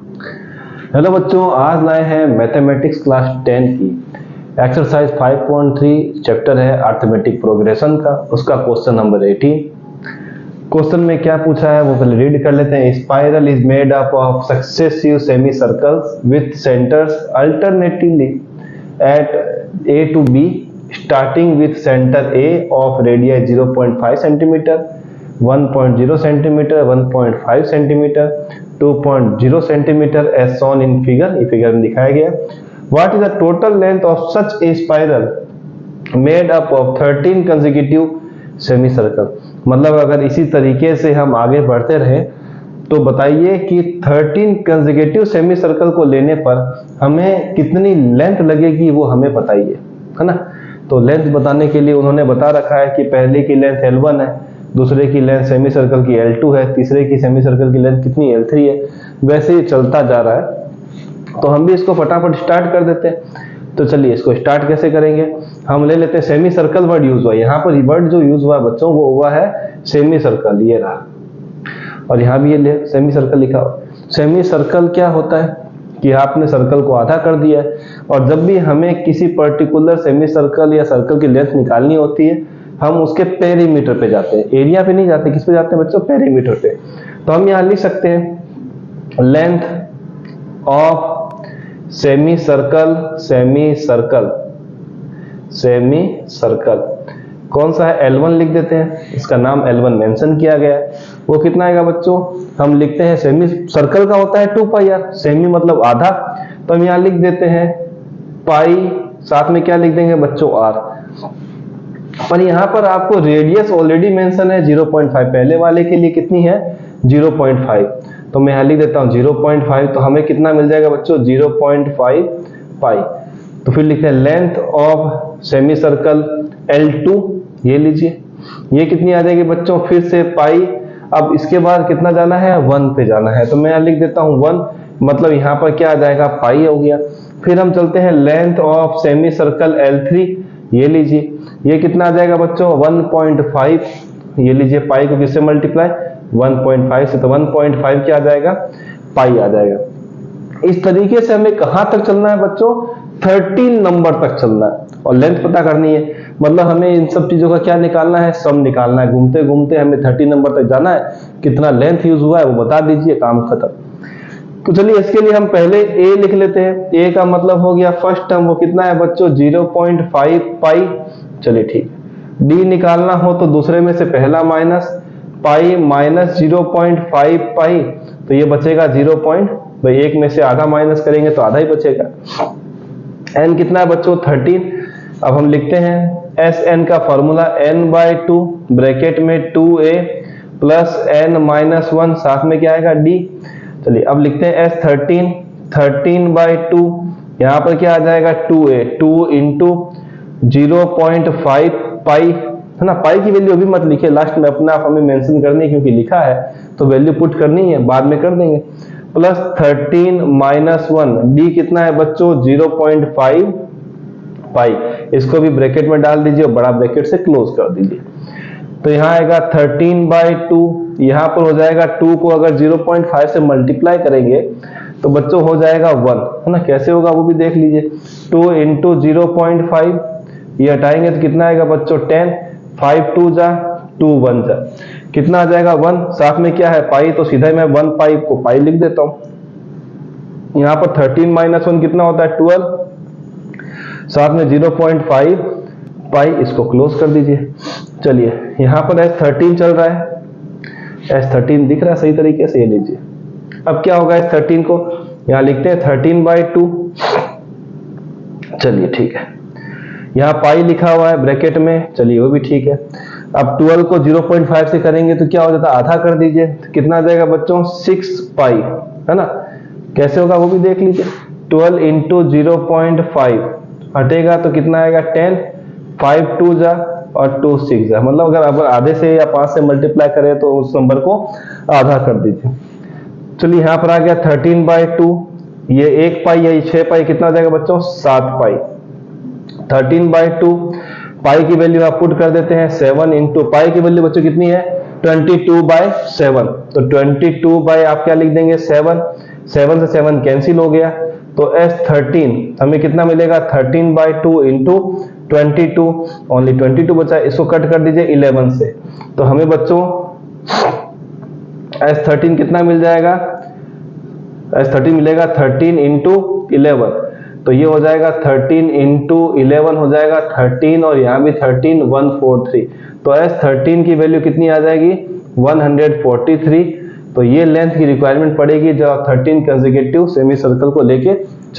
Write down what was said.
Hello बच्चों, आज लाए हैं मैथमेटिक्स क्लास 10 की एक्सरसाइज 5.3 चैप्टर है अर्थमेटिक प्रोग्रेशन का, उसका क्वेश्चन नंबर 18। क्वेश्चन में क्या पूछा है वो पहले रीड कर लेते हैं। Spiral is made up of successive semi circles with centres alternatively at A to B starting with centre A of radius 0.5 centimetre, 1.0 centimetre, 1.5 centimetre, 2.0 centimetre as shown in figure. ये फिगर में दिखाया गया। What is the total length of such a spiral made up of 13 consecutive semi circle. मतलब अगर इसी तरीके से हम आगे बढ़ते रहे तो बताइए कि 13 कंसेक्यूटिव सेमी सर्कल को लेने पर हमें कितनी लेंथ लगेगी, वो हमें बताइए, है ना। तो लेंथ बताने के लिए उन्होंने बता रखा है कि पहले की लेंथ L1 है, दूसरे की लेंथ सेमी सर्कल की L2 है, तीसरे की सेमी सर्कल की लेंथ कितनी L3 है। वैसे ही चलता जा रहा है, तो हम भी इसको फटाफट स्टार्ट कर देते हैं। तो चलिए इसको स्टार्ट कैसे करेंगे। हम ले लेते हैं सेमी सर्कल वर्ड यूज हुआ, यहाँ पर वर्ड जो यूज हुआ बच्चों वो हुआ है सेमी सर्कल, ये रहा, और यहाँ भी ये सेमी सर्कल लिखा हुआ। सेमी सर्कल क्या होता है कि आपने सर्कल को आधा कर दिया है, और जब भी हमें किसी पर्टिकुलर सेमी सर्कल या सर्कल की लेंथ निकालनी होती है हम उसके पेरीमीटर पे जाते हैं, एरिया पे नहीं जाते। किस पे जाते हैं बच्चों? पेरीमीटर पे। तो हम यहाँ लिख सकते हैं length of semi circle, semi circle, semi circle कौन सा है? L1 लिख देते हैं, इसका नाम L1 मेंशन किया गया है। वो कितना आएगा बच्चों? हम लिखते हैं सेमी सर्कल का होता है 2 पाई आर, सेमी मतलब आधा, तो हम यहाँ लिख देते हैं पाई, साथ में क्या लिख देंगे बच्चों? R। पर यहाँ पर आपको रेडियस ऑलरेडी मेंशन है 0.5, पहले वाले के लिए कितनी है? 0.5, तो मैं यहाँ लिख देता हूँ 0.5, तो हमें कितना मिल जाएगा बच्चों? 0.5 पाई। तो फिर लिखते हैं length of semi circle L2, ये लीजिए, ये कितनी आ जाएगी बच्चों? फिर से पाई। अब इसके बाद कितना जाना है? 1 पे जाना है, तो मैं यहाँ लिख देता हूँ 1, मतलब यहाँ पर क्या आ जाएगा? पाई हो गया। फिर हम चलते हैं length of semi circle L3, ये लीजिए, ये कितना आ जाएगा बच्चों? 1.5, ये लीजिए, पाई को किससे मल्टीप्लाई? 1.5 से, तो 1.5 क्या आ जाएगा? पाई आ जाएगा। इस तरीके से हमें कहां तक चलना है बच्चों? 13 नंबर तक चलना है, और लेंथ पता करनी है। मतलब हमें इन सब चीजों का क्या निकालना है? सम निकालना है। घूमते घूमते हमें 13 नंबर तक जाना है, कितना लेंथ यूज हुआ है वो बता दीजिए, काम खत्म। तो चलिए इसके लिए हम पहले a लिख लेते हैं। a का मतलब हो गया फर्स्ट टर्म, वो कितना है बच्चों? 0.5 पाई। चलिए ठीक है। d निकालना हो तो दूसरे में से पहला माइनस, पाई माइनस 0.5 पाई, तो ये बचेगा 0. भाई एक में से आधा माइनस करेंगे तो आधा ही बचेगा। n कितना है बच्चों? 13। अब हम लिखते हैं Sn का फॉर्मूला n/2 ब्रैकेट में 2a प्लस n-1, साथ में क्या आएगा? d। चलिए अब लिखते हैं S13, 13/2, यहाँ पर क्या आ जाएगा? 2a, 2 इंटू 0.5 पाई, है ना। पाई की वैल्यू अभी मत लिखिए, लास्ट में अपने आप हमें मेंशन करनी है, क्योंकि लिखा है तो वैल्यू पुट करनी है, बाद में कर देंगे। प्लस 13-1, d कितना है बच्चों? 0.5 पाई। इसको भी ब्रैकेट में डाल दीजिए और बड़ा ब्रैकेट से क्लोज कर दीजिए। तो यहाँ आएगा 13/2, यहाँ पर हो जाएगा 2 को अगर 0.5 से मल्टीप्लाई करेंगे तो बच्चों हो जाएगा 1, है ना। कैसे होगा वो भी देख लीजिए। 2 इंटू 0.5, ये हटाएंगे तो कितना आएगा बच्चों? 10, 5 2 जा, 2 1 जा, कितना आ जाएगा? 1। साथ में क्या है? पाई, तो सीधा मैं 1 पाई को पाई लिख देता हूं। यहाँ पर 13-1 कितना होता है? 12, साथ में 0.5 पाई, इसको क्लोज कर दीजिए। चलिए यहाँ पर S13 चल रहा है, S13 दिख रहा है सही तरीके से, ये लीजिए। अब क्या होगा? S13 को यहाँ लिखते हैं 13/2। चलिए ठीक है, यहाँ पाई लिखा हुआ है ब्रैकेट में, चलिए वो भी ठीक है। अब 12 को 0.5 से करेंगे तो क्या हो जाता है? आधा कर दीजिए, तो कितना आ जाएगा बच्चों? 6 पाई, है ना। कैसे होगा वो भी देख लीजिए। 12 इंटू 0.5 हटेगा तो कितना आएगा? 10, 5 2 जा और 2 6 जा, मतलब अगर आधे से या 5 से मल्टीप्लाई करें तो उस नंबर को आधा कर दीजिए। चलिए यहाँ पर आ गया 13/2, ये 1 पाई है, 6 पाई, कितना आ जाएगा बच्चों? 7 पाई। 13/2, पाई की वैल्यू आप पुट कर देते हैं 7 इंटू पाई की वैल्यू बच्चों कितनी है? 22/7, तो 22 बाय आप क्या लिख देंगे? 7, 7 से 7 कैंसिल हो गया, तो S13 हमें कितना मिलेगा, 13/2 इंटू 22, ओनली 22 बचा, इसको कट कर दीजिए 11 से, तो हमें बच्चों S13 कितना मिल जाएगा, S13 मिलेगा 13 इंटू 11, तो ये हो जाएगा 13 इंटू 11 हो जाएगा 13, और यहाँ भी 13, 143, तो S13 की वैल्यू कितनी आ जाएगी, 143। तो ये लेंथ की रिक्वायरमेंट पड़ेगी जब आप 13 कंसेक्यूटिव सेमी सर्कल को लेके